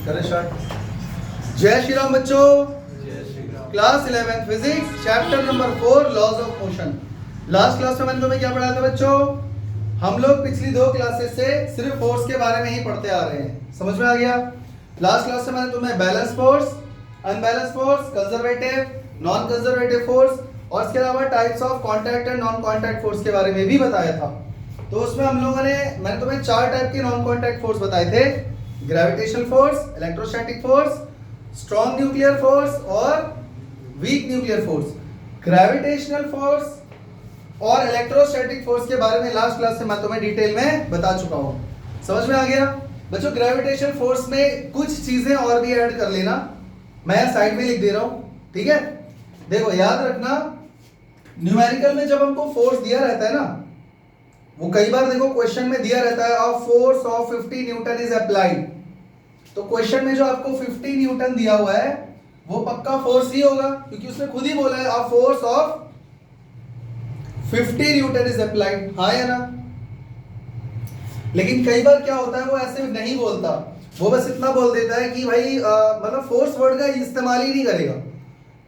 करें स्टार्ट। जय श्री राम बच्चों। Class 11 physics chapter number 4 laws of motion. Last class में मैंने तुम्हें क्या पढ़ाया था बच्चों? हम लोग पिछली 2 क्लासेस से सिर्फ फोर्स के बारे में ही पढ़ते आ रहे हैं। समझ में आ गया? लास्ट क्लास में मैंने तुम्हें balance force, unbalance force, conservative, non conservative force और इसके अलावा types of contact and non contact force के बारे में भी बताया था। तो उसमें हम लोगों ने मैंने तुम्हें 4 टाइप के नॉन कॉन्टैक्ट फोर्स बताए थे: gravitational force, electrostatic force, strong nuclear force और weak nuclear force. Gravitational force और इलेक्ट्रोस्टैटिक फोर्स के बारे में लास्ट क्लास से मैं तुम्हें डिटेल में बता चुका हूं। समझ में आ गया बच्चों? ग्रेविटेशनल फोर्स में कुछ चीजें और भी ऐड कर लेना, मैं साइड में लिख दे रहा हूं, ठीक है? देखो याद रखना, न्यूमेरिकल में जब हमको फोर्स दिया रहता है ना, वो कई बार देखो क्वेश्चन में दिया रहता है a force of 50 Newton is applied. तो क्वेश्चन में जो आपको 50 न्यूटन दिया हुआ है वो पक्का फोर्स ही होगा, क्योंकि उसने खुद ही बोला है a force of 50 Newton is applied. हाँ या ना? लेकिन कई बार क्या होता है, वो ऐसे नहीं बोलता, वो बस इतना बोल देता है कि भाई मतलब फोर्स वर्ड का इस्तेमाल ही नहीं करेगा।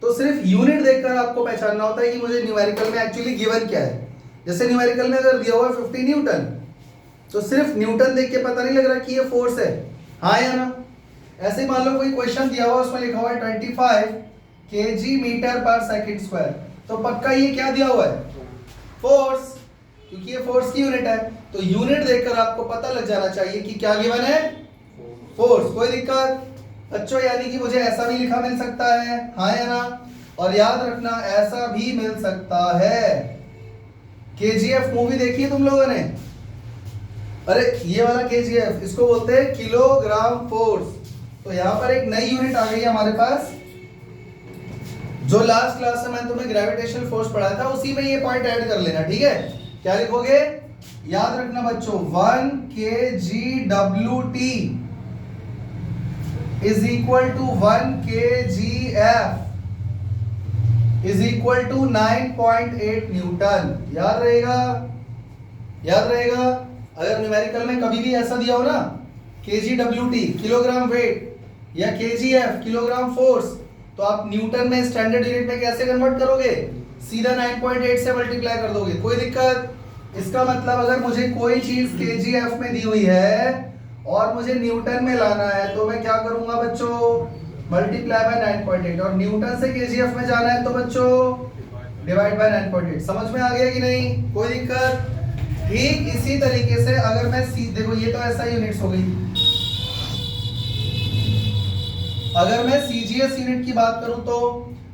तो सिर्फ यूनिट देखकर आपको पहचानना होता है कि मुझे न्यूमेरिकल में एक्चुअली गिवन क्या है। जैसे न्यूमेरिकल में अगर दिया हुआ है 50 न्यूटन, तो सिर्फ न्यूटन देख के पता नहीं लग रहा कि ये फोर्स है। हाँ या ना? ऐसे ही मान लो कोई क्वेश्चन दिया हुआ, उसमें लिखा हुआ है 25 kg मीटर पर सेकंड स्क्वायर, तो पक्का ये क्या दिया हुआ है? फोर्स, क्योंकि ये फोर्स की यूनिट है। तो यूनिट देखकर आपको पता लग जाना चाहिए कि क्या गिवन है? फोर्स। कोई दिक्कत बच्चों? यानी कि मुझे ऐसा भी लिखा मिल सकता है, हाँ या ना? और याद रखना ऐसा भी मिल सकता है। KGF मूवी देखी है तुम लोगों ने? अरे ये वाला KGF, इसको बोलते हैं किलोग्राम फोर्स। तो यहाँ पर एक नई यूनिट आ गई है हमारे पास, जो लास्ट क्लास में मैंने तुम्हें ग्रेविटेशनल फोर्स पढ़ाया था, उसी में ये पॉइंट ऐड कर लेना, ठीक है? क्या लिखोगे? याद रखना बच्चों, 1 kgWT is equal to 1 kgF is equal to 9.8 newton. याद रहेगा? याद रहेगा? अगर न्यूमेरिकल में कभी भी ऐसा दिया हो ना, kgWT किलोग्राम वेट या kgF किलोग्राम फोर्स, तो आप न्यूटन में स्टैंडर्ड यूनिट में कैसे कन्वर्ट करोगे? सीधा 9.8 से मल्टीप्लाई कर दोगे। कोई दिक्कत? इसका मतलब अगर मुझे कोई चीज kgF में दी हुई है और मुझे न्यूटन में लाना है, तो मैं क्या करूंगा बच्चों? Multiply by 9.8। और न्यूटन से kgF में जाना है तो बच्चों डिवाइड बाय 9.8। समझ में आ गया कि नहीं? कोई दिक्कत? ठीक इसी तरीके से अगर मैं देखो ये तो ऐसा यूनिट्स हो गई। अगर मैं CGS यूनिट की बात करूं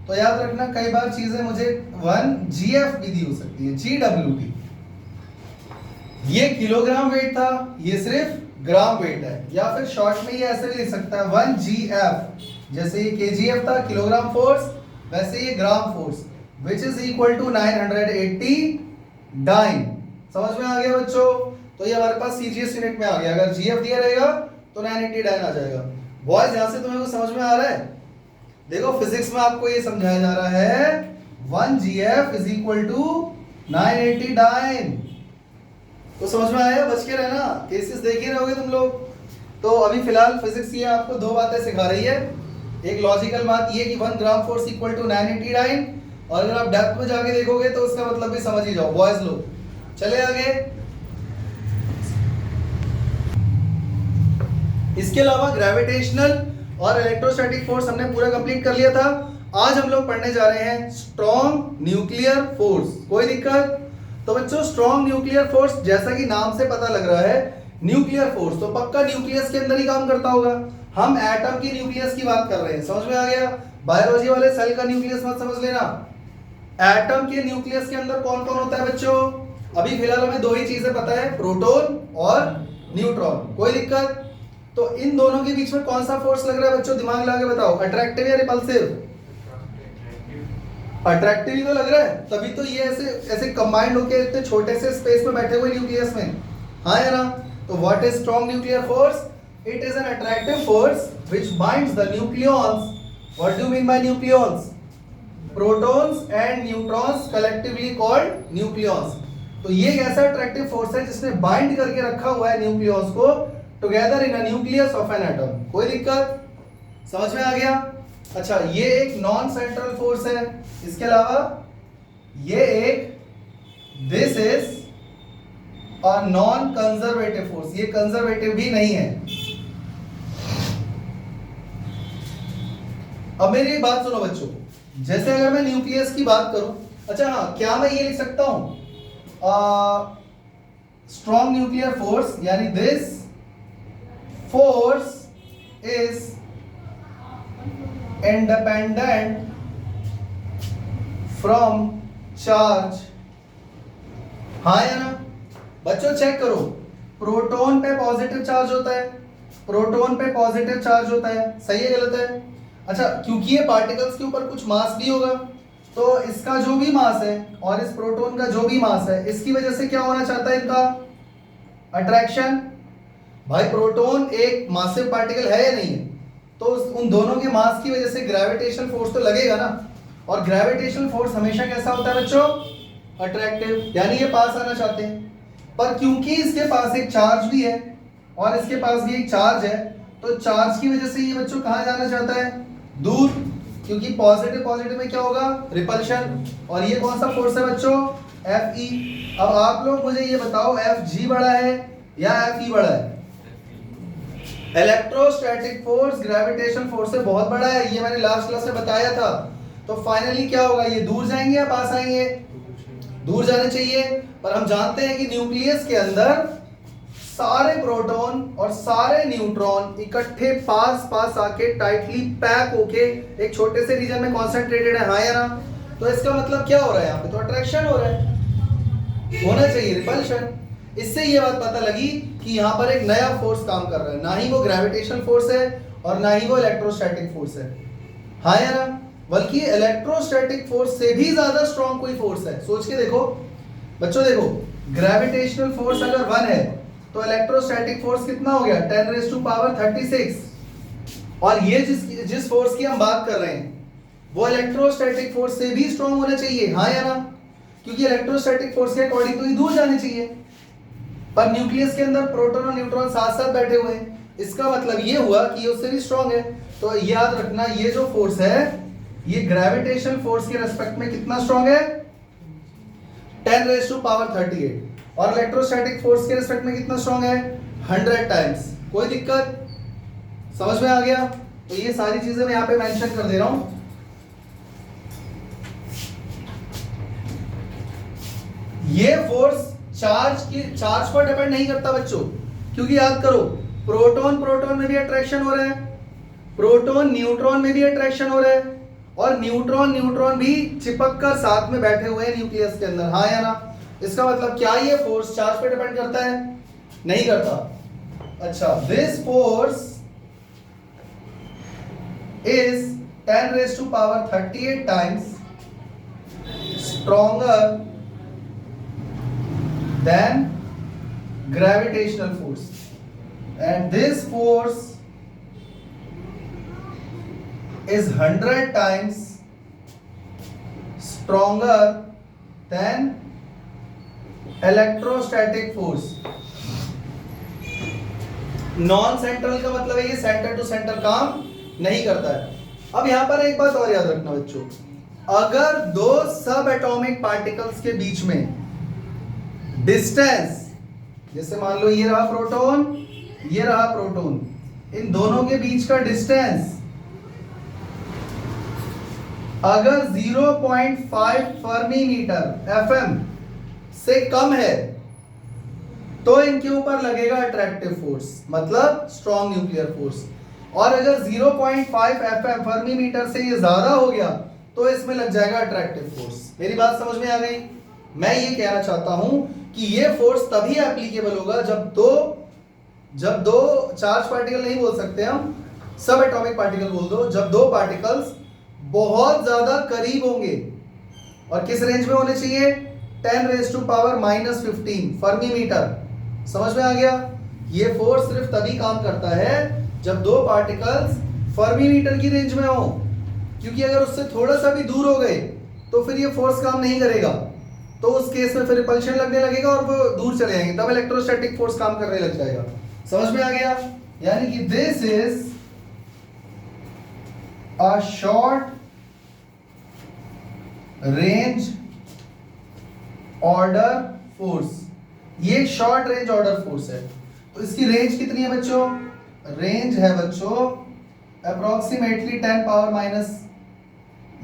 तो याद रखना कई बार चीजें मुझे 1 GF भी दी हो सकती है, GWT। ये किलोग्राम वेट था, ये सिर्फ ग्राम वेट है। या फिर शॉर्ट में ये ऐसे भी लिख सकता है 1 GF। जैसे ये KGF था किलोग्राम फोर्स, वैसे ये gram force, which is equal to 980 dyne. समझ में आ गया बच्चों? तो ये हमारे पास CGS यूनिट में आ गया। अगर GF दिया रहेगा तो 980 डाइन आ जाएगा। बॉयज यहां से तुम्हें कुछ समझ में आ रहा है? देखो फिजिक्स में आपको ये समझाया जा रहा है 1 GF is equal to 980 dyne. तो समझ में आया? बच के रहना, केसेस देख ही रहोगे तुम लोग। तो अभी फिलहाल फिजिक्स ये आपको 2 बातें सिखा रही है। एक लॉजिकल बात ये कि 1 gram force equal to 980 dine, और अगर आप डेप्थ में जाके देखोगे तो उसका मतलब भी समझ ही जाओ बॉयज लोग। चले आगे। इसके अलावा ग्रेविटेशनल और इलेक्ट्रोस्टैटिक फोर्स हमने पूरा कंप्लीट कर लिया था। आज हम लोग पढ़ने जा रहे हैं स्ट्रॉन्ग न्यूक्लियर फोर्स। कोई दिक्कत? तो बच्चों स्ट्रॉन्ग न्यूक्लियर फोर्स, जैसा कि नाम से पता लग रहा है न्यूक्लियर फोर्स, तो पक्का न्यूक्लियस के अंदर ही काम करता होगा। हम एटम की न्यूक्लियस की बात कर रहे हैं। समझ में आ गया? बायोलॉजी वाले सेल का न्यूक्लियस मत समझ लेना। एटम के न्यूक्लियस के अंदर कौन कौन होता है बच्चों? अभी फिलहाल हमें 2 ही चीजें पता है, प्रोटॉन और न्यूट्रॉन। कोई दिक्कत? तो इन दोनों के बीच में कौन सा फोर्स लग रहा है बच्चों? दिमाग लगा के बताओ, अट्रैक्टिव या रिपल्सिव? अट्रैक्टिव ही तो लग रहा है, तभी तो ये ऐसे कंबाइंड होकर इतने छोटे से स्पेस में बैठे हुए न्यूक्लियस में। हाँ या ना? तो what is strong nuclear force? It is an attractive force which binds the nucleons. What do you mean by nucleons? Protons and neutrons collectively called nucleons. तो ये एक ऐसा अट्रैक्टिव फोर्स है जिसने बाइंड करके रखा हुआ है न्यूक्लियस को together in a nucleus of an atom. कोई दिक्कत? समझ में आ गया? अच्छा, ये एक नॉन सेंट्रल फोर्स है। इसके अलावा ये एक this is a non conservative force, ये कंजर्वेटिव भी नहीं है। अब मेरी एक बात सुनो बच्चों, जैसे अगर मैं न्यूक्लियस की बात करूं, अच्छा हाँ, क्या मैं ये लिख सकता हूं स्ट्रॉन्ग न्यूक्लियर फोर्स, यानी this force is independent from charge? हाँ या ना? बच्चों चेक करो, प्रोटॉन पे पॉजिटिव चार्ज होता है, प्रोटॉन पे पॉजिटिव चार्ज होता है, सही है गलत है? अच्छा, क्योंकि ये पार्टिकल्स के ऊपर कुछ मास भी होगा, तो इसका जो भी मास है और इस प्रोटॉन का जो भी मास है, इसकी वजह से क्या होना चाहता है इनका? अट्रैक्शन। भाई प्रोटॉन एक मासिव पार्टिकल है या नहीं है? तो उन दोनों के मास की वजह से ग्रेविटेशनल फोर्स तो लगेगा ना, और ग्रेविटेशनल फोर्स हमेशा कैसा होता है बच्चों? अट्रैक्टिव, यानी ये पास आना चाहते हैं। पर क्योंकि इसके पास एक चार्ज भी है और इसके पास भी एक चार्ज है, तो चार्ज की वजह से ये बच्चों कहाँ जाना चाहता है? दूर, क्योंकि पॉजिटिव पॉजिटिव में क्या होगा? रिपल्शन। और ये कौन सा फोर्स है बच्चों? Fe। अब आप लोग मुझे ये बताओ, Fg बड़ा है या Fe बड़ा है? इलेक्ट्रोस्टैटिक फोर्स ग्रेविटेशनल फोर्स से बहुत बड़ा है, ये मैंने लास्ट क्लास में बताया था। तो फाइनली क्या होगा? ये दूर जाएंगे या पास आएंगे? दूर जाने चाहिए। पर हम जानते हैं कि न्यूक्लियस के अंदर सारे प्रोटॉन और सारे न्यूट्रॉन इकट्ठे पास पास आके टाइटली पैक होके एक छोटे से रीजन में कॉन्सेंट्रेटेड है, हाँ या ना? तो इसका मतलब क्या हो रहा है यहाँ पे? तो अट्रैक्शन हो रहा है, होना चाहिए रिपल्शन। इससे ये बात पता लगी कि यहाँ पर एक नया फोर्स काम कर रहा है, ना ही वो ग्रेविटेशनल फोर्स है और ना ही वो इलेक्ट्रोस्टैटिक फोर्स है, हाँ या ना? बल्कि इलेक्ट्रोस्टैटिक फोर्स से भी ज्यादा स्ट्रॉन्ग कोई फोर्स है। सोच के देखो बच्चों, देखो ग्रेविटेशनल फोर्स अगर 1 है तो इलेक्ट्रोस्टैटिक फोर्स कितना हो गया? 10⁻36। और ये जिस फोर्स की हम बात कर रहे हैं वो इलेक्ट्रोस्टैटिक फोर्स से भी स्ट्रॉन्ग होना चाहिए, हाँ या ना? क्योंकि इलेक्ट्रोस्टैटिक फोर्स के अकॉर्डिंग तो ये दूर जाने चाहिए, पर न्यूक्लियस के अंदर प्रोटॉन और न्यूट्रॉन साथ साथ बैठे हुए हैं, इसका मतलब ये हुआ कि ये उससे भी स्ट्रॉन्ग है। तो याद रखना, ये जो फोर्स है ये ग्रेविटेशनल फोर्स के रेस्पेक्ट में कितना स्ट्रॉन्ग है? 10⁻38। और इलेक्ट्रोस्टैटिक फोर्स के रेस्पेक्ट में कितना स्ट्रॉन्ग है? 100 टाइम्स। कोई दिक्कत? समझ में आ गया? तो ये सारी चीजें मैं यहाँ पे मेंशन कर दे रहा हूं। ये फोर्स चार्ज पर डिपेंड नहीं करता बच्चों, क्योंकि याद करो प्रोटॉन प्रोटॉन में भी अट्रैक्शन हो रहा है, प्रोटॉन न्यूट्रॉन में भी अट्रैक्शन हो रहा है, और न्यूट्रॉन न्यूट्रॉन भी चिपक कर साथ में बैठे हुए हैं न्यूक्लियस के अंदर, हाँ या ना? इसका मतलब क्या ये फोर्स चार्ज पे डिपेंड करता है? नहीं करता। अच्छा, this force is 10⁻38 times stronger than gravitational force, and this force is 100 times stronger than electrostatic force। Non central का मतलब है ये सेंटर टू सेंटर काम नहीं करता है। अब यहां पर एक बात और याद रखना बच्चों, अगर दो सब एटॉमिक पार्टिकल्स के बीच में डिस्टेंस, जैसे मान लो ये रहा प्रोटॉन, ये रहा प्रोटॉन, इन दोनों के बीच का डिस्टेंस अगर 0.5 फर्मी मीटर FM से कम है तो इनके ऊपर लगेगा अट्रैक्टिव फोर्स, मतलब स्ट्रॉन्ग न्यूक्लियर फोर्स। और अगर 0.5 FM फर्मी मीटर से ये ज्यादा हो गया तो इसमें लग जाएगा अट्रैक्टिव फोर्स। मेरी बात समझ में आ गई? मैं ये कहना चाहता हूं कि ये फोर्स तभी एप्लीकेबल होगा जब दो चार्ज पार्टिकल नहीं बोल सकते हम, सब एटॉमिक पार्टिकल बोल दो, जब दो पार्टिकल्स बहुत ज्यादा करीब होंगे। और किस रेंज में होने चाहिए? 10⁻⁻15 फर्मी मीटर। समझ में आ गया? ये फोर्स सिर्फ तभी काम करता है जब दो पार्टिकल्स फर्मी मीटर की रेंज में हो, क्योंकि अगर उससे थोड़ा सा भी दूर हो गए तो फिर ये फोर्स काम नहीं करेगा, तो उस केस में फिर रिपल्शन लगने लगेगा और वो दूर चले जाएंगे, तब इलेक्ट्रोस्टैटिक फोर्स काम करने लग जाएगा। समझ में आ गया? यानी कि this is a short range order force, ये एक शॉर्ट रेंज ऑर्डर फोर्स है। तो इसकी रेंज कितनी है बच्चों? रेंज है बच्चों अप्रोक्सीमेटली 10 पावर माइनस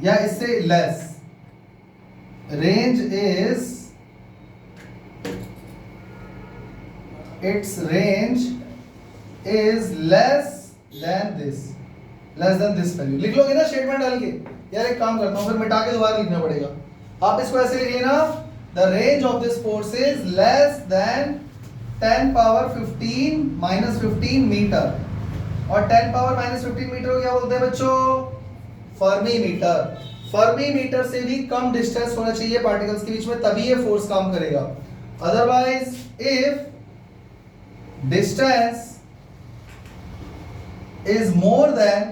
या इससे less. Range is, it's range is less then this value. लिख लोगे ना स्टेटमेंट डाल के? यार एक काम करता हूं, फिर मिटा के दोबारा लिखना पड़ेगा। आप इसको ऐसे लिख लेना, the range of this force is less than 10 power 15 minus 15 metre. और 10 पावर माइनस 15 मीटर को क्या बोलते हैं बच्चों? Fermi metre. फर्मी मीटर से भी कम डिस्टेंस होना चाहिए पार्टिकल्स के बीच में, तभी ये फोर्स काम करेगा। Otherwise if distance is more than,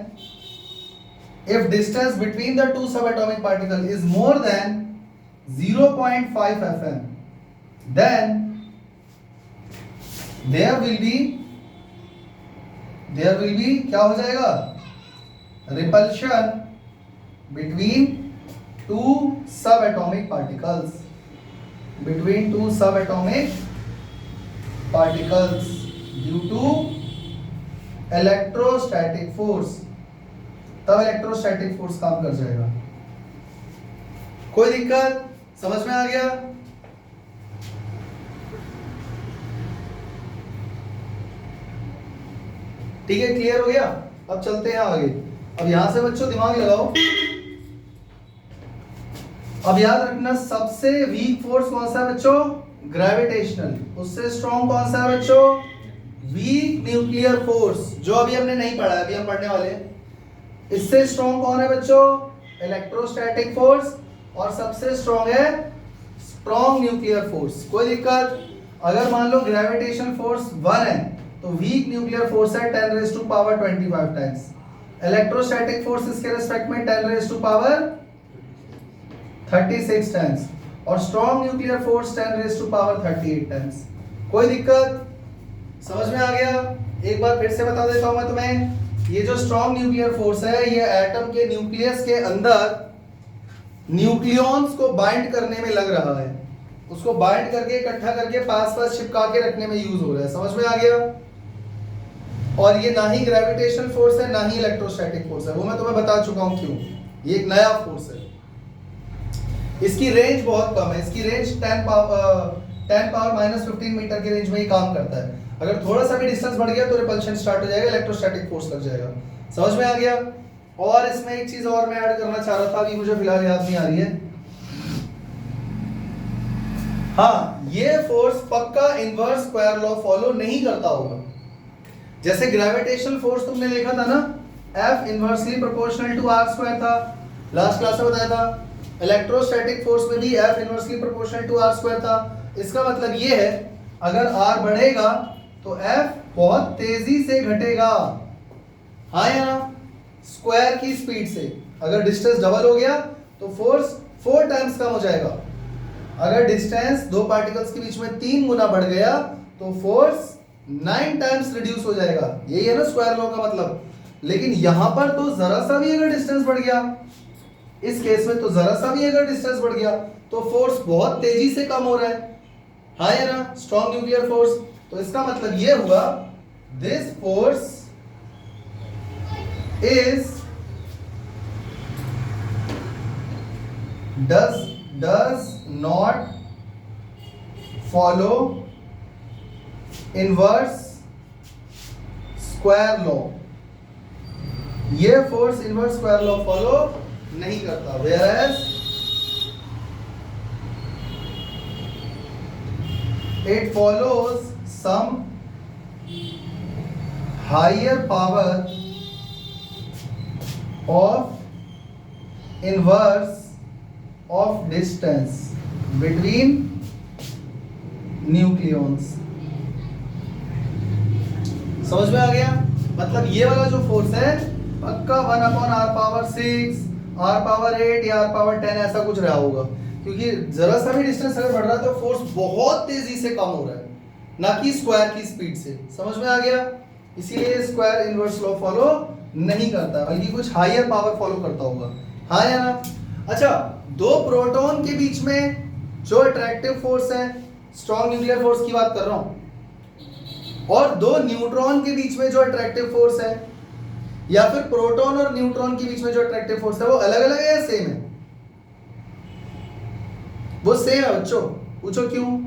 if distance between the two subatomic particles is more than 0.5 fm, then there will be क्या हो जाएगा? repulsion between two subatomic particles, due to electrostatic force. तब electrostatic force काम कर जाएगा। कोई दिक्कत? समझ में आ गया? ठीक है, क्लियर हो गया? अब चलते हैं आगे। अब यहां से बच्चों दिमाग लगाओ। अब याद रखना सबसे वीक फोर्स कौन सा है बच्चों? ग्रेविटेशनल। उससे स्ट्रॉन्ग कौन सा है बच्चों? वीक न्यूक्लियर फोर्स, जो अभी हमने नहीं पढ़ा है, अभी हम पढ़ने वाले हैं। इससे स्ट्रॉन्ग कौन है बच्चों? Electrostatic force. और सबसे स्ट्रॉन्ग है स्ट्रॉन्ग न्यूक्लियर फोर्स। कोई दिक्कत? अगर मान लो ग्रेविटेशन फोर्स 1 है तो वीक न्यूक्लियर फोर्स है 10 raise to power 25 times. Electrostatic force इसके रिस्पेक्ट में 10 रेज़ टू पावर 36 टाइम्स। और strong nuclear force 10 raise to power 38 times. कोई दिक्कत? समझ में आ गया? एक बार फिर से बता देता हूं मैं तुम्हें। ये जो स्ट्रॉन्ग न्यूक्लियर फोर्स है, ये एटम के न्यूक्लियस के अंदर न्यूक्लियॉन्स को बाइंड करने में लग रहा है। उसको बाइंड करके इकट्ठा करके पास पास चिपका के रखने में यूज हो रहा है। समझ में आ गया? और ये ना ही ग्रेविटेशनल फोर्स है, ना ही इलेक्ट्रोस्टैटिक फोर्स है। वो मैं तुम्हें बता चुका हूं क्यों। ये एक नया फोर्स है। इसकी रेंज बहुत कम है। इसकी रेंज 10 पावर माइनस 15 मीटर की रेंज में ही काम करता है। अगर थोड़ा सा भी डिस्टेंस बढ़ गया तो रिपल्शन स्टार्ट हो जाएगा, इलेक्ट्रोस्टैटिक फोर्स लग जाएगा। समझ में आ गया? और इसमें एक चीज और मैं ऐड करना चाह रहा था, अभी मुझे फिलहाल याद नहीं आ रही है। हाँ, ये फोर्स पक्का इनवर्स स्क्वायर लॉ फॉलो नहीं करता होगा। जैसे ग्रेविटेशनल फोर्स तुमने देखा था ना, F inversely proportional to r square था, लास्ट क्लास में बताया था। इलेक्ट्रोस्टैटिक फोर्स में भी F inversely proportional to r square था। इसका मतलब ये है अगर r बढ़ेगा तो F बहुत तेजी से घटेगा। हाँ या ना? स्क्वायर की स्पीड से। अगर डिस्टेंस डबल हो गया तो फोर्स 4 टाइम्स कम हो जाएगा। अगर डिस्टेंस दो पार्टिकल्स के बीच में 3 गुना बढ़ गया तो फोर्स 9 टाइम्स रिड्यूस हो जाएगा। यही है ना स्क्वायर लॉ का मतलब। लेकिन यहां पर तो जरा सा भी अगर डिस्टेंस बढ़ गया, इस केस में तो जरा सा भी अगर डिस्टेंस बढ़ गया तो फोर्स बहुत तेजी से कम हो रहा है। हाँ या ना? Strong nuclear force. तो इसका मतलब ये हुआ this force is does not follow inverse square law। ये force inverse square law follow नहीं करता। whereas it follows some higher power of inverse of distance between nucleons। समझ में आ गया? मतलब ये वाला जो फोर्स है पक्का 1/r⁴, r⁴ या r⁴ ऐसा कुछ रहा होगा, क्योंकि जरा सा भी डिस्टेंस अगर बढ़ रहा है तो फोर्स बहुत तेजी से कम हो रहा है, ना कि स्क्वायर की स्पीड से। समझ में आ गया? इसीलिए स्क्वायर इनवर्स लॉ फॉलो नहीं करता, बल्कि कुछ हायर पावर फॉलो करता होगा, हाँ या ना। अच्छा, दो प्रोटॉन के बीच में जो अट्रैक्टिव फोर्स है, स्ट्रॉन्ग न्यूक्लियर फोर्स की बात कर रहा हूं, और दो न्यूट्रॉन के बीच में जो अट्रैक्टिव फोर्स है, या फिर प्रोटॉन और न्यूट्रॉन के बीच में जो अट्रैक्टिव फोर्स है, वो अलग अलग है या सेम है? वो सेम है बच्चों। पूछो क्यों?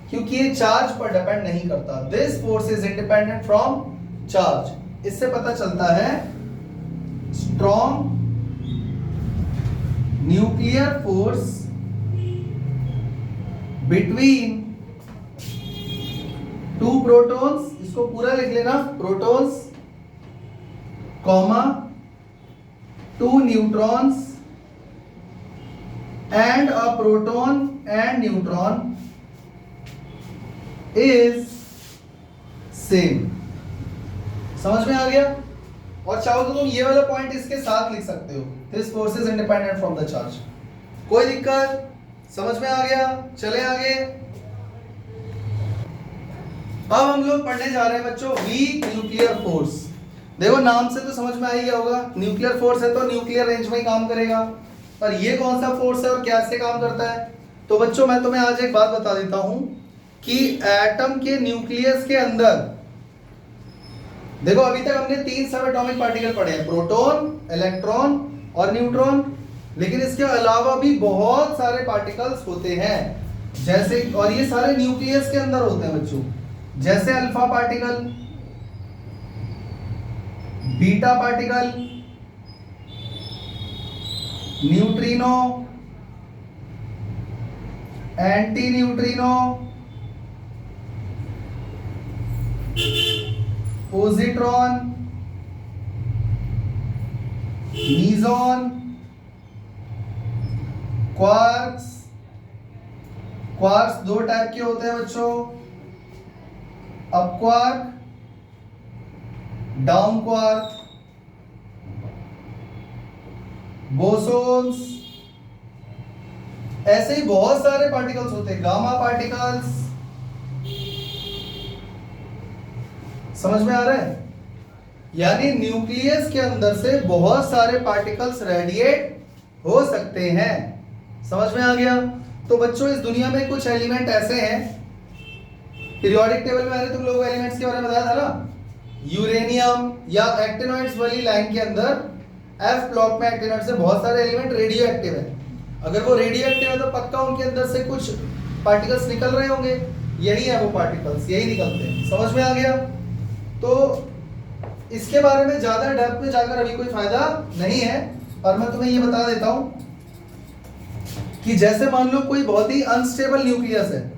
क्योंकि ये चार्ज पर डिपेंड नहीं करता। This force is independent from charge. इससे पता चलता है strong nuclear force between two protons, इसको पूरा लिख लेना, protons comma two neutrons and a proton and neutron is same। समझ में आ गया? और चाहो तो तुम ये वाला पॉइंट इसके साथ लिख सकते हो, this force is independent from the charge। कोई दिक्कत? समझ में आ गया? चले आगे। अब हम लोग पढ़ने जा रहे हैं बच्चों वीक न्यूक्लियर फोर्स। देखो नाम से तो समझ में आ ही गया होगा, न्यूक्लियर फोर्स है तो न्यूक्लियर रेंज में ही काम करेगा। पर ये कौन सा फोर्स है और कैसे काम करता है? तो बच्चों मैं तुम्हें आज एक बात बता देता हूं कि एटम के न्यूक्लियस के अंदर, देखो अभी तक हमने 3 सब एटॉमिक पार्टिकल पढ़े हैं, प्रोटॉन, इलेक्ट्रॉन और न्यूट्रॉन, लेकिन इसके अलावा भी बहुत सारे पार्टिकल्स होते हैं जैसे, और ये सारे न्यूक्लियस के अंदर होते हैं बच्चों, जैसे alpha particle, beta particle, neutrino, anti neutrino, positron, meson, quarks. Quarks दो टाइप के होते हैं बच्चों, up quark, down quark, bosons, ऐसे ही बहुत सारे पार्टिकल्स होते हैं, गामा पार्टिकल्स। समझ में आ रहा है? यानी न्यूक्लियस के अंदर से बहुत सारे पार्टिकल्स रेडिएट हो सकते हैं। समझ में आ गया? तो बच्चों इस दुनिया में कुछ एलिमेंट ऐसे हैं, पीरियोडिक टेबल में मैंने तुम लोगों को एलिमेंट्स के बारे में बताया था ना, यूरेनियम या एक्टिनॉइड्स वाली लाइन के अंदर एफ ब्लॉक में एक्टिनॉइड से बहुत सारे एलिमेंट रेडियो एक्टिव है। अगर वो रेडियो एक्टिव है तो पक्का उनके अंदर से कुछ पार्टिकल्स निकल रहे होंगे, यही है वो पार्टिकल्स, यही निकलते हैं। समझ में आ गया? तो इसके बारे में ज्यादा डेप्थ में जाकर अभी कोई फायदा नहीं है, और मैं तुम्हें ये बता देता हूं कि जैसे मान लो कोई बहुत ही अनस्टेबल न्यूक्लियस है,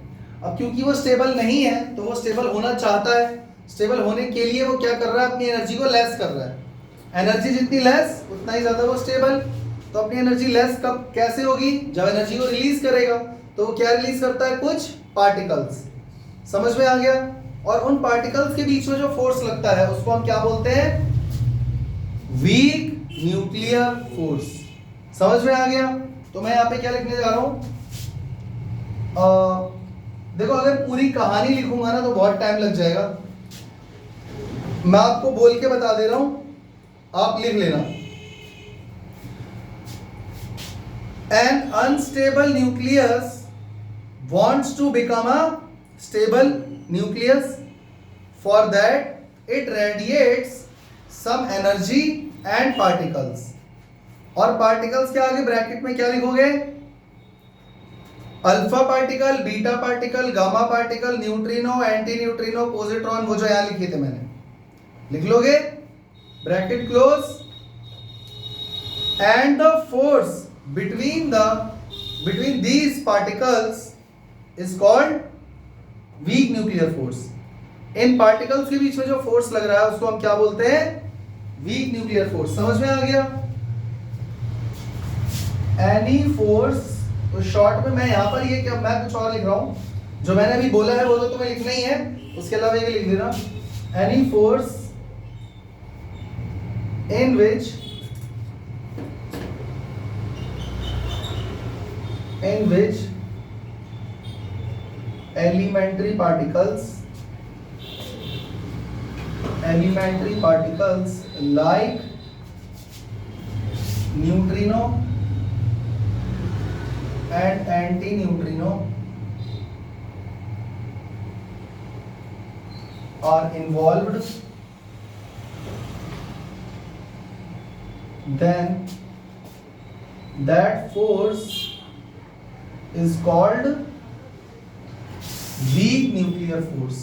अब क्योंकि वो स्टेबल नहीं है तो वो स्टेबल होना चाहता है, स्टेबल होने के लिए वो क्या कर रहा है, अपनी एनर्जी को लेस कर रहा है। एनर्जी जितनी लेस उतना ही ज्यादा वो स्टेबल। तो अपनी एनर्जी लेस कब कैसे होगी? जब एनर्जी को रिलीज करेगा। तो वो क्या रिलीज करता है? कुछ पार्टिकल्स। समझ में आ गया? और उन पार्टिकल्स के बीच में जो फोर्स लगता है उसको हम क्या बोलते हैं? Week nuclear force. समझ में आ गया? तो मैं यहाँ पे क्या लिखने जा रहा हूं, देखो अगर पूरी कहानी लिखूंगा ना तो बहुत टाइम लग जाएगा, मैं आपको बोल के बता दे रहा हूं, आप लिख लेना। An unstable nucleus wants to become a stable nucleus. For that it radiates some energy and particles. और पार्टिकल्स के आगे ब्रैकेट में क्या लिखोगे? Alpha particle, beta particle, gamma particle, neutrino, anti neutrino, positron, वो जो यहां लिखे थे मैंने, लिख लोगे, bracket close, and the force between these particles is called weak nuclear force। In particles के बीच में जो फोर्स लग रहा है उसको हम क्या बोलते हैं? Week nuclear force. समझ में आ गया? एनी फोर्स, तो शॉर्ट में मैं यहां पर ये क्या, मैं कुछ और लिख रहा हूं, जो मैंने अभी बोला है वो तो तुम्हें लिखना ही है, उसके अलावा ये लिख देना, any force in which elementary particles like neutrino and anti-neutrino are involved, then that force is called weak nuclear force.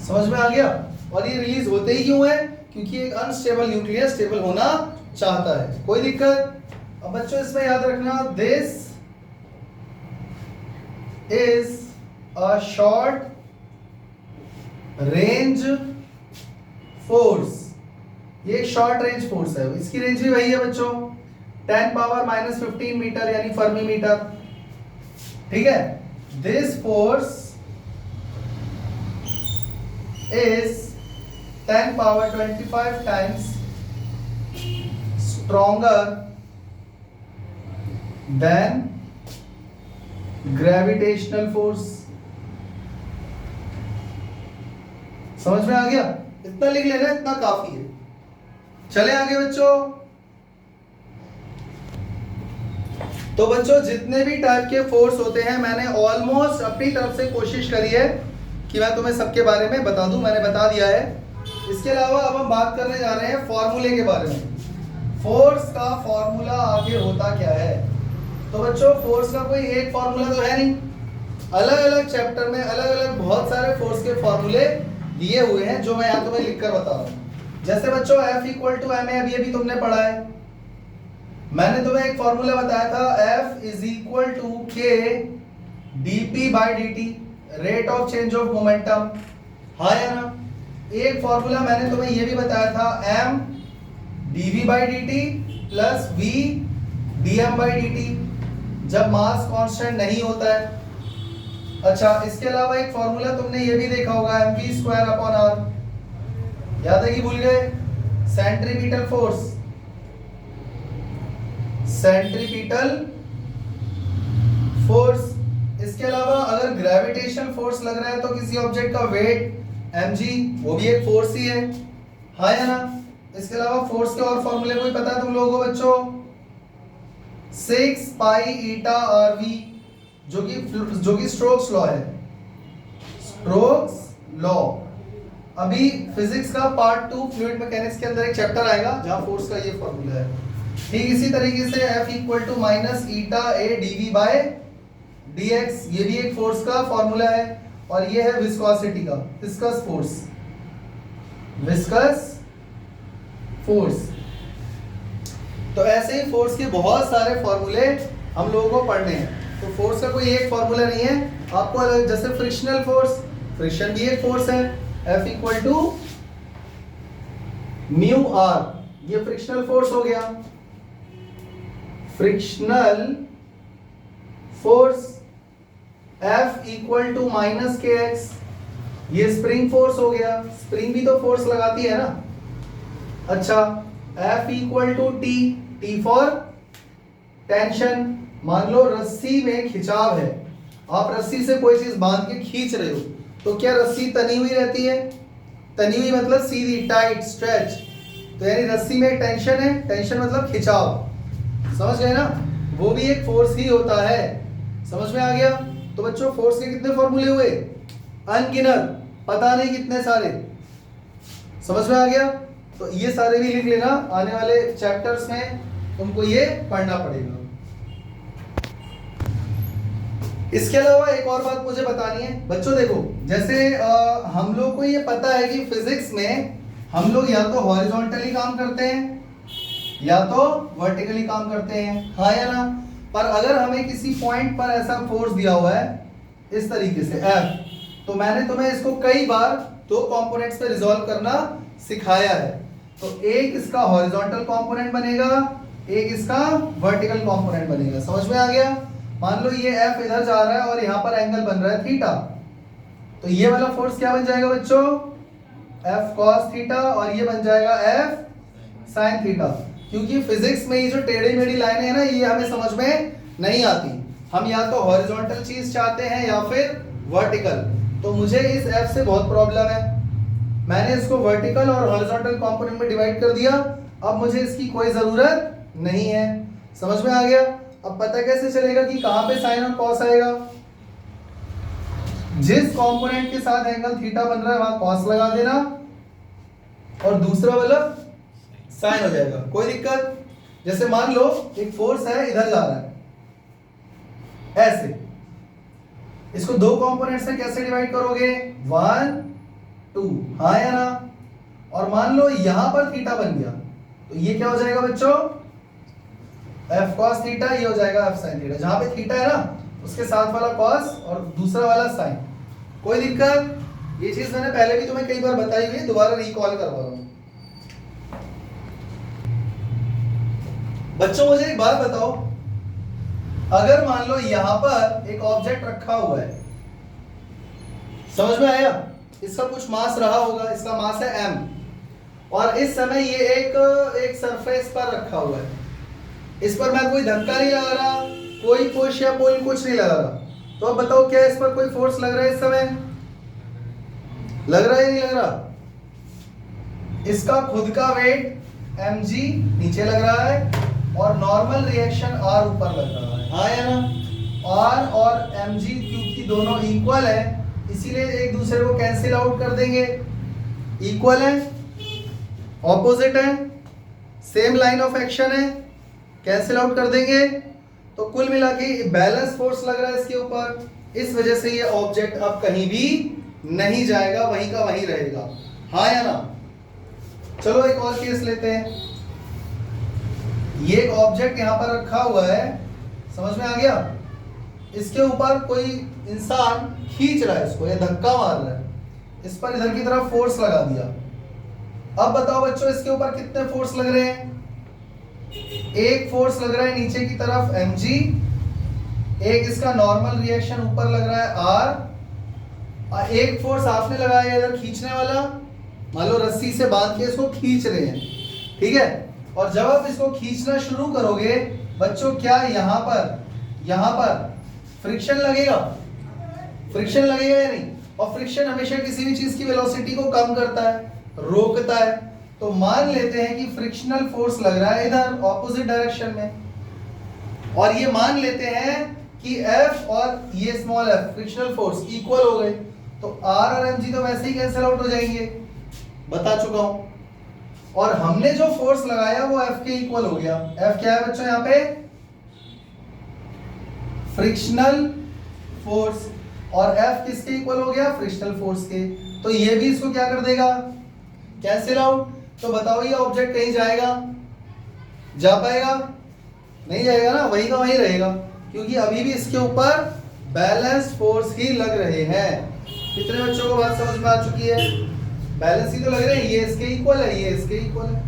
समझ में आ गया? और ये रिलीज होते ही क्यों है? क्योंकि एक अनस्टेबल न्यूक्लियस स्टेबल होना चाहता है. कोई दिक्कत? अब बच्चों इसमें याद रखना, this is a short range force. ये एक शॉर्ट रेंज फोर्स है. इसकी रेंज भी वही है बच्चों, 10⁻⁻15 मीटर यानी फर्मी मीटर. ठीक है. This force is 10⁻25 times stronger than gravitational force. समझ में आ गया? इतना लिख लेना, इतना काफी है. चले आगे बच्चों. तो बच्चों जितने भी टाइप के फोर्स होते हैं मैंने ऑलमोस्ट अपनी तरफ से कोशिश करी है कि मैं तुम्हें सबके बारे में बता दूं. मैंने बता दिया है. इसके अलावा अब हम बात करने जा रहे हैं फॉर्मूले के बारे में. फोर्स का फॉर्मूला आखिर होता क्या है? तो बच्चों फोर्स का कोई एक फॉर्मूला तो है नहीं. अलग अलग चैप्टर में अलग अलग बहुत सारे फोर्स के फॉर्मूले दिए हुए हैं जो मैं यहाँ तुम्हें लिखकर बता रहा हूँ. जैसे बच्चों F = ma, अब ये भी तुमने पढ़ा है. मैंने तुम्हें एक फॉर्मूला बताया था, F = K dp/dt, rate of change of momentum. हाँ या ना? एक फॉर्मूला मैंने तुम्हें ये भी बताया था, m dv/dt plus v dm/dt, जब मास कांस्टेंट नहीं होता है. अच्छा, इसके अलावा एक फॉर्मूला तुमने ये भी देखा होगा, mv²/r. याद है कि भूल गए? Centripetal force. Centripetal force. इसके अलावा अगर ग्रेविटेशनल फोर्स लग रहा है तो किसी ऑब्जेक्ट का वेट mg, वो भी एक फोर्स ही है. हाँ या ना? इसके अलावा फोर्स के और फॉर्मूले कोई पता है तुम लोगों को बच्चों? 6π∗rv, जो कि स्ट्रोक्स लॉ है. Strokes law. अभी फिजिक्स का पार्ट 2 फ्लूइड मैकेनिक्स के अंदर एक चैप्टर आएगा जहां फोर्स का ये फॉर्मूला है. ठीक इसी तरीके से F = -ηA dv/dx, ये भी एक फोर्स का फॉर्मूला है. और ये है विस्कोसिटी का, विस्कस फोर्स. Viscous force. तो ऐसे ही फोर्स के बहुत सारे फॉर्मूले हम लोगों को पढ़ने हैं. तो फोर्स का कोई एक फॉर्मूला नहीं है आपको अलग. जैसे फ्रिक्शनल फोर्स, फ्रिक्शन भी एक फोर्स है. F = μr, ये फ्रिक्शनल फोर्स हो गया. Frictional force. F = -kx, ये स्प्रिंग फोर्स हो गया. स्प्रिंग भी तो फोर्स लगाती है ना. अच्छा, F = T, T for tension. मान लो रस्सी में खिंचाव है, आप रस्सी से कोई चीज बांध के खींच रहे हो, तो क्या रस्सी तनी हुई रहती है? तनी हुई मतलब सीधी, टाइट, स्ट्रेच. तो यानी रस्सी में एक टेंशन है. टेंशन मतलब खिंचाव. समझ गए ना? वो भी एक फोर्स ही होता है. समझ में आ गया? तो बच्चों फोर्स के कितने फॉर्मूले हुए? अनगिनत, पता नहीं कितने सारे. समझ में आ गया? तो ये सारे भी लिख लेना, आने वाले चैप्टर्स में तुमको ये पढ़ना पड़ेगा. इसके अलावा एक और बात मुझे बतानी है बच्चों. देखो, जैसे हम लोग को ये पता है कि फिजिक्स में हम लोग या तो हॉरिजॉन्टली काम करते हैं या तो वर्टिकली काम करते हैं. हाँ या ना? पर अगर हमें किसी पॉइंट पर ऐसा फोर्स दिया हुआ है इस तरीके से F, तो मैंने तुम्हें इसको कई बार 2 कंपोनेंट्स पे रिजॉल्व करना सिखाया है. तो एक इसका हॉरिजॉन्टल कंपोनेंट बनेगा, एक इसका वर्टिकल कंपोनेंट बनेगा. समझ में आ गया? मान लो ये F इधर जा रहा है और यहाँ पर एंगल बन रहा है थीटा, तो ये वाला फोर्स क्या बन जाएगा बच्चों? F cos थीटा, और ये बन जाएगा F sin थीटा. क्योंकि फिजिक्स में ये जो टेढ़ी मेढ़ी लाइनें हैं ना, ये हमें समझ में नहीं आती. हम या तो हॉरिजॉन्टल चीज चाहते हैं या फिर वर्टिकल. तो मुझे इस F से बहुत प्रॉब्लम है. मैंने इसको वर्टिकल और हॉरिजॉन्टल कंपोनेंट में डिवाइड कर दिया। अब मुझे इसकी कोई जरूरत नहीं है। समझ में आ गया? अब पता कैसे चलेगा कि कहां पे साइन और कॉस आएगा? जिस कंपोनेंट के साथ एंगल थीटा बन रहा है वहां कॉस लगा देना और दूसरा वाला साइन हो जाएगा। कोई दिक्कत? जैसे मान लो एक फोर्स है, इधर जा रहा है ऐसे, इसको दो कंपोनेंट से कैसे डिवाइड करोगे? 1 2, हाँ या ना? और मान लो यहां पर थीटा बन गया तो ये क्या हो जाएगा बच्चों? f cos थीटा, ये हो जाएगा f sin थीटा। जहां पे थीटा है ना उसके साथ वाला cos और दूसरा वाला sin। कोई दिक्कत? ये चीज मैंने पहले भी तुम्हें कई बार बताई हुई है, दोबारा रिकॉल करवा रहा हूं। बच्चों मुझे एक बात बताओ, अगर मान लो यहां पर एक ऑब्जेक्ट रखा हुआ है, समझ में आया? इसका कुछ मास रहा होगा, इसका मास है m, और इस समय ये एक सरफेस पर रखा हुआ है। इस पर मैं कोई धक्का नहीं लगा रहा, कोई पुश या पुल कुछ नहीं लगा रहा, तो अब बताओ क्या इस पर कोई फोर्स लग रहा है? इस समय लग रहा है या नहीं लग रहा? इसका खुद का वेट mg नीचे लग रहा है और नॉर्मल रिएक्शन r ऊपर लग रहा है, हाँ या ना? r और mg क्योंकि दोनों इक्वल है इसीलिए एक दूसरे को कैंसिल आउट कर देंगे। इक्वल है, ऑपोजिट है, सेम लाइन ऑफ एक्शन है, कैंसिल आउट कर देंगे। तो कुल मिला के बैलेंस फोर्स लग रहा है इसके ऊपर, इस वजह से ये ऑब्जेक्ट अब कहीं भी नहीं जाएगा, वहीं का वहीं रहेगा, हाँ या ना? चलो एक और केस लेते हैं। ये एक ऑब्जेक्ट यहां पर रखा हुआ है, समझ में आ गया? इसके ऊपर कोई इंसान खींच रहा है इसको या धक्का मार रहा है, इस पर इधर की तरफ फोर्स लगा दिया। अब बताओ बच्चों इसके ऊपर कितने फोर्स लग रहे हैं? एक फोर्स लग रहा है नीचे की तरफ mg, एक इसका नॉर्मल रिएक्शन ऊपर लग रहा है r, और एक फोर्स आपने लगाया इधर खींचने वाला, मान लो रस्सी से बांध के इसको खींच रहे हैं, ठीक है? और जब आप इसको खींचना शुरू करोगे बच्चों, क्या यहां पर फ्रिक्शन लगेगा? फ्रिक्शन लगेगा या नहीं? और फ्रिक्शन हमेशा किसी भी चीज की वेलोसिटी को कम करता है, रोकता है। तो मान लेते हैं कि फ्रिक्शनल फोर्स लग रहा है इधर ऑपोजिट डायरेक्शन में, और ये मान लेते हैं कि F और ये small f frictional force equal हो गए, तो R और mg तो वैसे ही कैंसिल आउट हो जाएंगे, बता चुका हूं। और हमने जो फोर्स लगाया वो F के इक्वल हो गया। F क्या है बच्चों? यहां पे फ्रिक्शनल फोर्स, और F किसके इक्वल हो गया? फ्रिक्शनल फोर्स के। तो ये भी इसको क्या कर देगा? Cancel out. तो बताओ ये ऑब्जेक्ट कहीं जाएगा? जा पाएगा? नहीं जाएगा ना, वहीं का वहीं रहेगा, क्योंकि अभी भी इसके ऊपर बैलेंस फोर्स ही लग रहे हैं। कितने बच्चों को बात समझ में आ चुकी है? बैलेंस ही तो लग रहे हैं, ये इसके इक्वल है, ये इसके इक्वल है,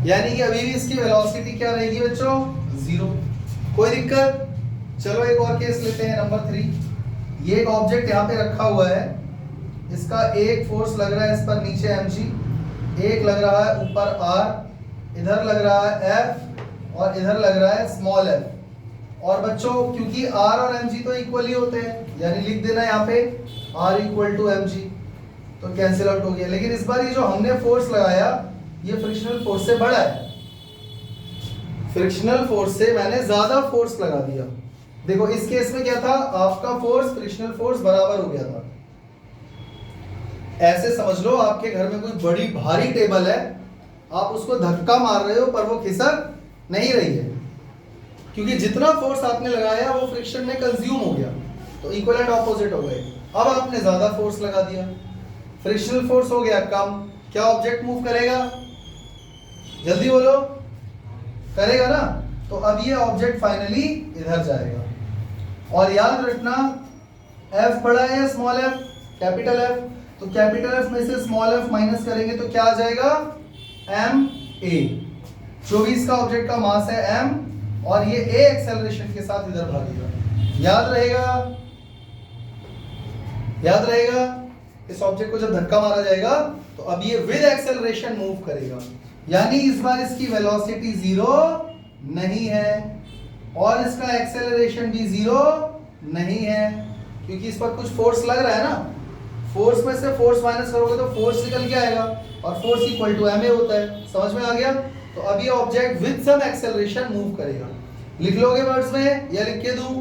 यानी कि अभी भी इसकी वेलोसिटी क्या रहेगी बच्चों? 0। कोई दिक्कत? चलो एक और केस लेते हैं, नंबर 3। ये एक ऑब्जेक्ट यहाँ पे रखा हुआ है, इसका एक फोर्स लग रहा है इस पर नीचे mg, एक लग रहा है ऊपर r, इधर लग रहा है f और इधर लग रहा है स्मॉल f। और बच्चों क्योंकि r और mg तो इक्वल ही होते हैं, यानी लिख देना यहाँ पे r इक्वल टू mg, तो कैंसिल आउट हो गया। लेकिन इस बार ये जो हमने फोर्स लगाया ये फ्रिक्शनल फोर्स से बड़ा है, फ्रिक्शनल फोर्स से मैंने ज्यादा फोर्स लगा दिया। देखो इस केस में क्या था? आपका फोर्स फ्रिक्शनल फोर्स बराबर हो गया था। ऐसे समझ लो आपके घर में कोई बड़ी भारी टेबल है, आप उसको धक्का मार रहे हो पर वो खिसक नहीं रही है, क्योंकि जितना फोर्स आपने लगाया वो फ्रिक्शन में कंज्यूम हो गया, तो इक्वल एंड ऑपोजिट हो गए। अब आपने ज्यादा फोर्स लगा दिया, फ्रिक्शनल फोर्स हो गया कम, क्या ऑब्जेक्ट मूव करेगा? जल्दी बोलो, करेगा ना? तो अब ये ऑब्जेक्ट फाइनली इधर जाएगा। और याद रखना F बड़ा है या स्मॉल f? Capital F। तो कैपिटल F में से स्मॉल f माइनस करेंगे तो क्या आ जाएगा? ma, जो भी इसका ऑब्जेक्ट का मास है m, और ये a एक्सेलरेशन के साथ इधर भागेगा। याद रहेगा? याद रहेगा? इस ऑब्जेक्ट को जब धक्का मारा जाएगा तो अब ये विद एक्सेलरेशन मूव करेगा, यानी इस बार इसकी वेलोसिटी 0 नहीं है और इसका एक्सेलरेशन भी 0 नहीं है, क्योंकि इस पर कुछ फोर्स लग रहा है ना, फोर्स में से फोर्स माइनस करोगे तो फोर्स निकल के आएगा और फोर्स इक्वल टू ma होता है। समझ में आ गया? तो अब ये object with some acceleration move करेगा। लिख लोगे वर्ड्स में या लिख के दूं?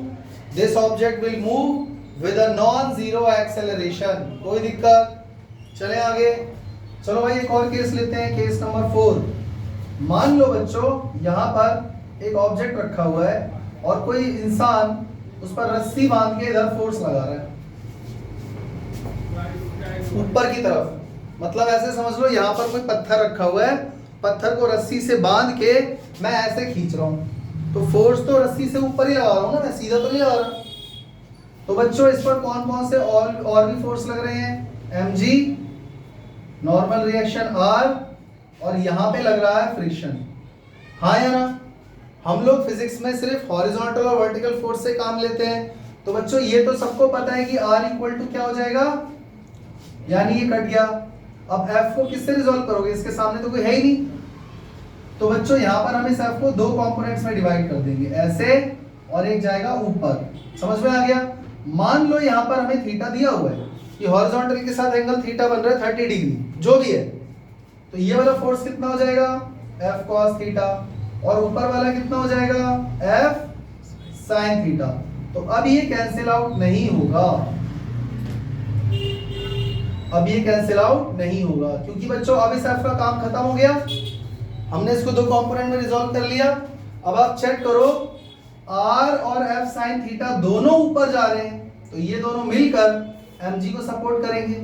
This object will move with a non zero acceleration. कोई दिक्कत? चले आगे। चलो भाई एक और केस लेते हैं, केस नंबर 4। मान लो बच्चों यहाँ पर एक ऑब्जेक्ट रखा हुआ है और कोई इंसान उस पर रस्सी बांध के इधर फोर्स लगा रहा है ऊपर की तरफ। मतलब ऐसे समझ लो यहाँ पर कोई पत्थर रखा हुआ है, पत्थर को रस्सी से बांध के मैं ऐसे खींच रहा हूँ, तो फोर्स तो रस्सी से ऊपर ही लगा रहा हूँ ना, मैं सीधा तो नहीं लगा रहा। तो बच्चों इस पर कौन कौन से और भी फोर्स लग रहे हैं? mg, नॉर्मल रिएक्शन r, और यहाँ पे लग रहा है फ्रिक्शन। हाँ या ना? हम लोग फिजिक्स में सिर्फ हॉरिजॉन्टल और वर्टिकल फोर्स से काम लेते हैं। तो बच्चों ये तो सबको पता है कि r इक्वल टू क्या हो जाएगा, यानी ये कट गया। अब f को किससे रिजॉल्व करोगे? इसके सामने तो कोई है ही नहीं। तो बच्चों यहाँ पर हम इस f को दो कंपोनेंट्स में डिवाइड कर देंगे, ऐसे, और एक जाएगा ऊपर। समझ में आ गया? मान लो यहाँ पर हमें थीटा दिया हुआ है कि हॉरिजॉन्टल के साथ एंगल थीटा बन रहा है 30 डिग्री, जो भी है। तो ये वाला फोर्स कितना हो जाएगा? f cos थीटा, और ऊपर वाला कितना हो जाएगा? f sin theta. तो अब ये कैंसिल आउट नहीं होगा, अब ये कैंसिल आउट नहीं होगा, क्योंकि बच्चों अब इस f का काम खत्म हो गया। हमने इसको दो कंपोनेंट में रिजॉल्व कर लिया। अब आप चेक करो, r और f sin थीटा दोनों ऊपर जा रहे हैं, तो ये दोनों मिलकर mg को सपोर्ट करेंगे,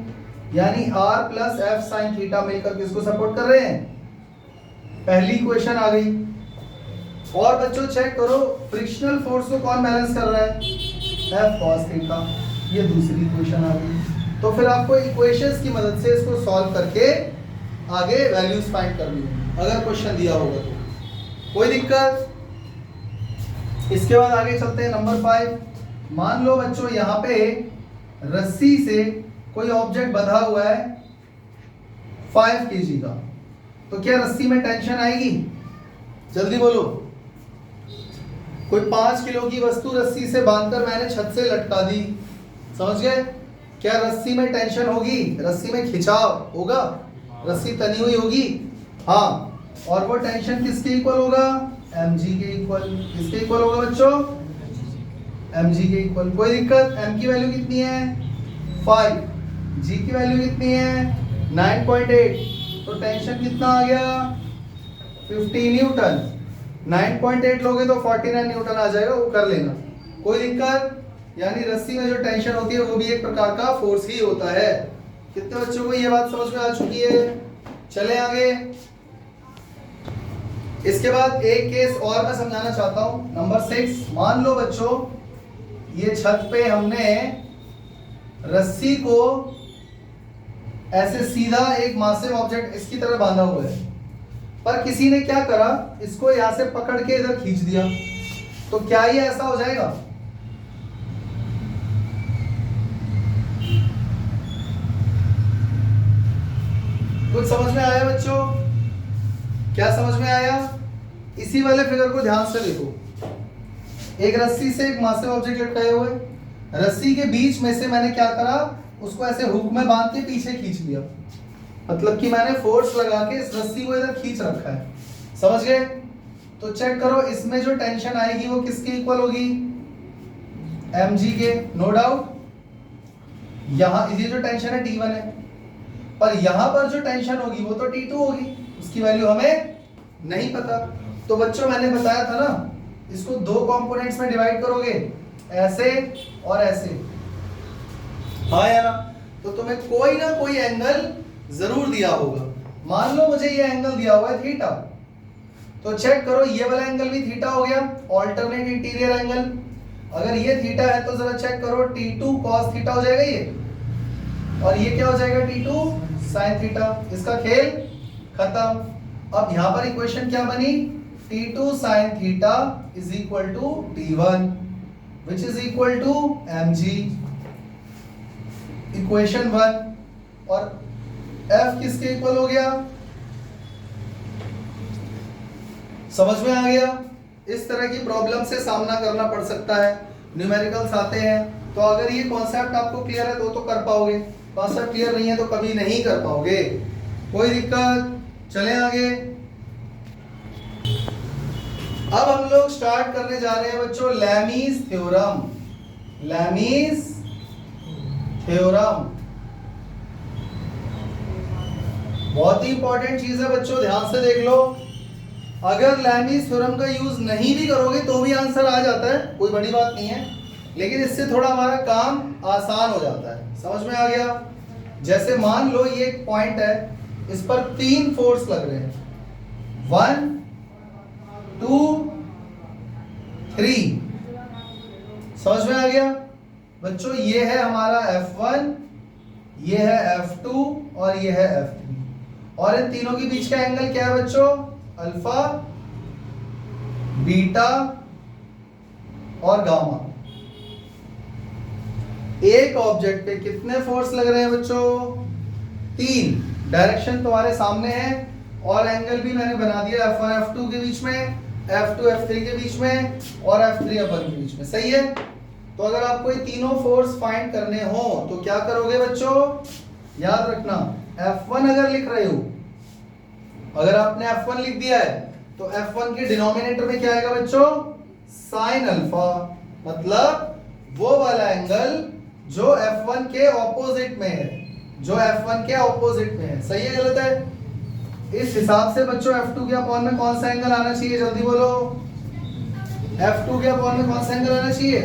यानी r plus f sin theta मिलकर किसको सपोर्ट कर रहे हैं? पहली इक्वेशन आ गई। और बच्चों चेक करो, फ्रिक्शनल फोर्स को कौन बैलेंस कर रहा है? f cos theta. ये दूसरी इक्वेशन आ गई। तो फिर आपको इक्वेशंस की मदद से इसको सॉल्व करके आगे वैल्यूज फाइंड करनी होगी, अगर क्वेश्चन दिया होगा तो। कोई दिक्कत? इसके बाद आगे चलते हैं नंबर 5। मान लो बच्चों यहाँ पे रस्सी से कोई ऑब्जेक्ट बंधा हुआ है 5 kg का, तो क्या रस्सी में टेंशन आएगी? जल्दी बोलो। कोई 5 किलो की वस्तु रस्सी से बांधकर मैंने छत से लटका दी, समझ गए? क्या रस्सी में टेंशन होगी? रस्सी में खिंचाव होगा? रस्सी तनी हुई होगी? हाँ। और वो टेंशन किसके इक्वल होगा? mg के इक्वल। किसके इक्वल होगा बच्चों? mg के इक्वल। कोई दिक्कत? m की वैल्यू कितनी है? 5। g की वैल्यू कितनी है? 9.8। तो टेंशन कितना आ गया? 50 न्यूटन। 9.8 लोगे तो 49 न्यूटन आ जाएगा, वो कर लेना। कोई दिक्कत? यानी रस्सी में जो टेंशन होती है वो भी एक प्रकार का फोर्स ही होता है। कितने बच्चों को ये बात समझ में आ चुकी है? चले आगे। इसके बाद एक केस और मैं समझाना चाहता हूं, नंबर 6। मान लो बच्चों ये छत पे हमने रस्सी को ऐसे सीधा एक मासिव ऑब्जेक्ट इसकी तरह बांधा हुआ है, पर किसी ने क्या करा, इसको यहां से पकड़ के इधर खींच दिया, तो क्या ये ऐसा हो जाएगा? कुछ समझ में आया बच्चों? क्या समझ में आया? इसी वाले फिगर को ध्यान से देखो। एक रस्सी से एक मासिव ऑब्जेक्ट लटकाए हुए, रस्सी के बीच में से मैंने क्या करा, उसको ऐसे हुक में बांध के पीछे खींच लिया। मतलब कि मैंने फोर्स लगा के इस रस्सी को इधर खींच रखा है, समझ गए? तो चेक करो, इसमें जो टेंशन आएगी वो किसके इक्वल होगी? mg के, नो डाउट। यहाँ ये जो टेंशन है T1 है, पर यहाँ पर जो टेंशन होगी वो तो T2 होगी, उसकी वैल्यू हमें नहीं पता। तो बच्चों मैंने बताया था ना, इसको दो कंपोनेंट्स में डिवाइड करोगे, ऐसे और ऐसे। हाँ या ना? तो तुम्हें कोई ना कोई एंगल जरूर दिया होगा। मान लो मुझे ये एंगल दिया हुआ है थीटा, तो चेक करो ये वाला एंगल भी थीटा हो गया, ऑल्टरनेट इंटीरियर एंगल। अगर ये थीटा है तो जरा चेक करो, T2 cos थीटा हो जाएगा ये, और ये क्या हो जाएगा? T2 sin theta. इसका खेल खत्म। अब यहां पर इक्वेशन क्या बनी? T2 sin theta is equal to T1 which is equal to mg, equation 1। और F किसके इक्वल हो गया? समझ में आ गया? इस तरह की प्रॉब्लम से सामना करना पड़ सकता है, न्यूमेरिकल्स आते हैं। तो अगर ये कॉन्सेप्ट आपको क्लियर है तो कर पाओगे। कॉन्सेप्ट क्लियर नहीं है तो कभी नहीं कर पाओगे। कोई दिक्कत? चलें आगे। अब हम लोग स्टार्ट करने जा रहे हैं बच्चों लैमीज थ्योरम। लैमीज थ्योरम बहुत ही इंपॉर्टेंट चीज है बच्चों, ध्यान से देख लो। अगर लैमीज थ्योरम का यूज नहीं भी करोगे तो भी आंसर आ जाता है, कोई बड़ी बात नहीं है, लेकिन इससे थोड़ा हमारा काम आसान हो जाता है। समझ में आ गया? जैसे मान लो ये एक पॉइंट है, इस पर 3 फोर्स लग रहे हैं, 1 2 3। समझ में आ गया बच्चों? ये है हमारा F1, ये है F2 और ये है F3, और इन तीनों के बीच का एंगल क्या है बच्चों? अल्फा, बीटा और गामा। एक ऑब्जेक्ट पे कितने फोर्स लग रहे हैं बच्चों? 3। डायरेक्शन तुम्हारे सामने है और एंगल भी मैंने बना दिया F1 F2 के बीच में, F2 F3 के बीच में और F3 F1 के बीच में। सही है? तो अगर आपको ये तीनों फोर्स फाइंड करने हो तो क्या करोगे बच्चों? याद रखना, F1 अगर लिख रहे हो, अगर आपने F1 लिख दिया है तो F1 के डिनोमिनेटर में क्या आएगा बच्चों? साइन अल्फा, मतलब वो वाला एंगल जो F1 के ऑपोजिट में है, जो F1 के ऑपोजिट में है। सही है गलत है? इस हिसाब से बच्चों F2 के अपॉन में कौन सा एंगल आना चाहिए? जल्दी बोलो। F2 के अपॉन में कौन सा एंगल आना चाहिए?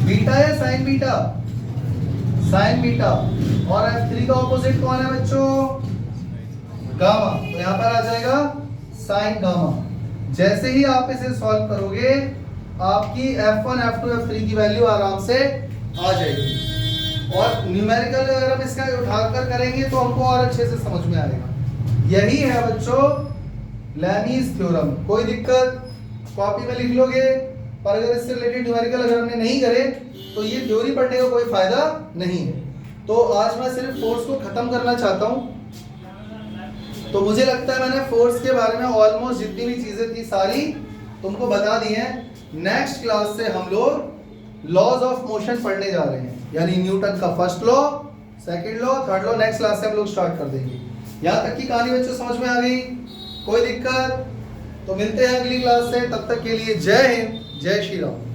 बीटा या साइन बीटा? Sign beta. और F3 का ऑपोजिट कौन है बच्चों? गामा। तो यहां पर आ जाएगा साइन गामा। जैसे ही आप इसे सॉल्व करोगे आपकी F1 F2 F3 की वैल्यू आराम से आ जाएगी, और न्यूमेरिकल अगर हम इसका उठाकर करेंगे तो हमको और अच्छे से समझ में आएगा। यही है बच्चों लैमीज थ्योरम। कोई दिक्कत? कॉपी में लिख लोगे, पर अगर इससे रिलेटेड न्यूमेरिकल अगर हमने नहीं करे तो ये थ्योरी पढ़ने का कोई फायदा नहीं है। तो आज मैं सिर्फ फोर्स को खत्म करना चाहता हूं। तो मुझे लगता है मैंने फोर्स के बारे में ऑलमोस्ट जितनी भी चीजें थी सारी तुमको बता दी हैं। नेक्स्ट क्लास से हम लोग लॉज ऑफ मोशन पढ़ने जा रहे हैं, यानी न्यूटन का first law, second law, third law. Next class से हम लोग स्टार्ट कर देंगे। यहाँ तक की कहानी बच्चों समझ में आ गई? कोई दिक्कत? तो मिलते हैं अगली क्लास से, तब तक के लिए जय हिंद, जय श्री राम।